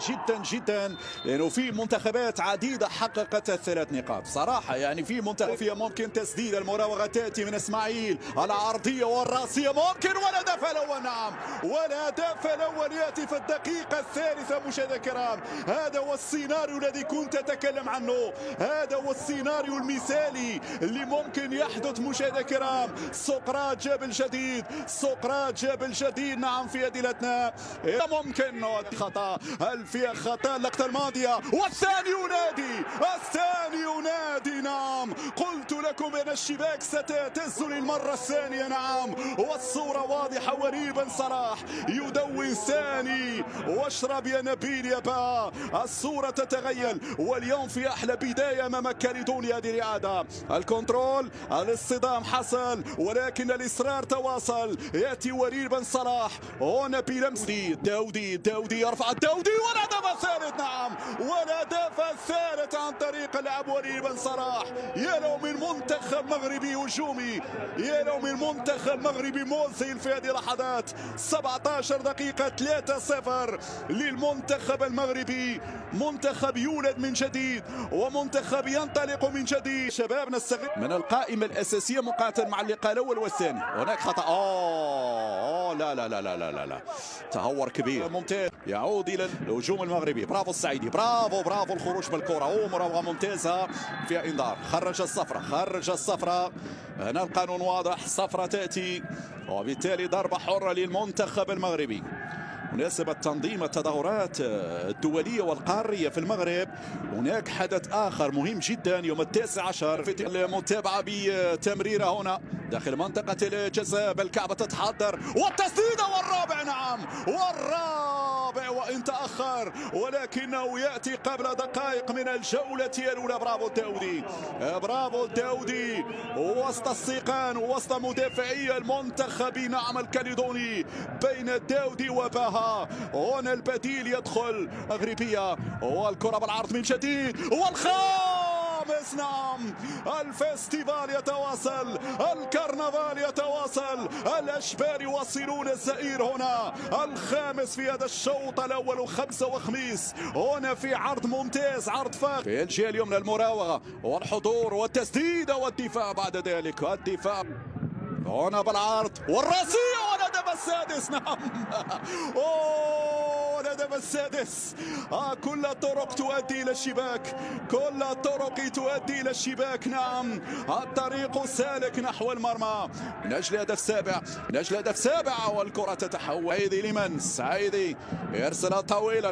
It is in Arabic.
جدا جدا، لانه في منتخبات عديده حققت الثلاث نقاط صراحه. يعني في منتخب فيها ممكن تسديد، المراوغه تاتي من اسماعيل، العرضيه والراسيه ممكن، والهدف الاول. نعم، والهدف الاول ياتي في الدقيقه الثالثه. مشاهدينا الكرام، هذا هو السيناريو الذي كنت اتكلم عنه، هذا هو السيناريو المثالي اللي ممكن يحدث. مشاهدينا الكرام، سقراط جاب الجديد، سقراط جاب الجديد. نعم، في هذه الاثناء ممكن خطا، هل فيها خطا اللقطه الماضيه، والثاني ينادي، الثاني ينادي. نعم، قلت لكم بان الشباك ستهتز للمره الثانيه. نعم، والصوره واضحه، وليد بن صلاح يدوي ثاني، واشرب يا نبيل يا با. الصوره تتغير، واليوم في احلى بدايه امام كاليدونيا. هذه الرعاده، الكنترول، الاصطدام حصل، ولكن الاصرار تواصل. ياتي وليد بن صلاح، ونبيل امسي، داودي يرفع، الداودي والهدف الثالث. نعم، والهدف الثالث عن طريق اللاعب وليد بن صلاح. يا لو من منتخب مغربي هجومي، يا لو من منتخب مغربي مذهل في هذه اللحظات. 17 دقيقة 3-0 للمنتخب المغربي. منتخب يولد من جديد، ومنتخب ينطلق من جديد. شباب نستغل من القائمة الأساسية مقارنة مع اللقاء الأول والثاني. هناك خطأ، لا لا لا لا لا لا، تهور كبير. ممتاز، يعود الى الهجوم المغربي. برافو السعيدي، برافو الخروج بالكره، مراوغه ممتازه فيها انذار. خرج الصفرة. هنا القانون واضح، صفرة تاتي، وبالتالي ضربه حره للمنتخب المغربي. مناسبة تنظيم التظاهرات الدولية والقارية في المغرب، هناك حدث آخر مهم جدا يوم 19 في المتابعة بتمريرة هنا داخل منطقة الجزاء. الكعبة تتحضر، والتسديدة والرابع. نعم، والرابع وإن تأخر، ولكنه يأتي قبل دقائق من الجولة الأولى. برافو الداودي وسط السيقان ووسط مدافعي المنتخب. نعم، الكاليدوني بين الداودي وباها. هنا البديل يدخل، مغربية، والكرة بالعرض من جديد، والخامس. نعم، الفستيفال يتواصل، الكرنفال يتواصل، الأشبال يواصلون الزئير. هنا الخامس في هذا الشوط الأول، خمسة وخميس. هنا في عرض ممتاز، عرض فاخر في الجهة اليمنى، المراوغة والحضور والتسديدة والدفاع. بعد ذلك الدفاع هنا بالعرض والراسية والهدف السادس. نعم، الهدف السادس. كل الطرق تؤدي الى الشباك، كل الطرق تؤدي الى الشباك. نعم، الطريق سالك نحو المرمى من اجل هدف سابع، والكرة تتحول. سعيدي لمن سعيدي يرسل طويل،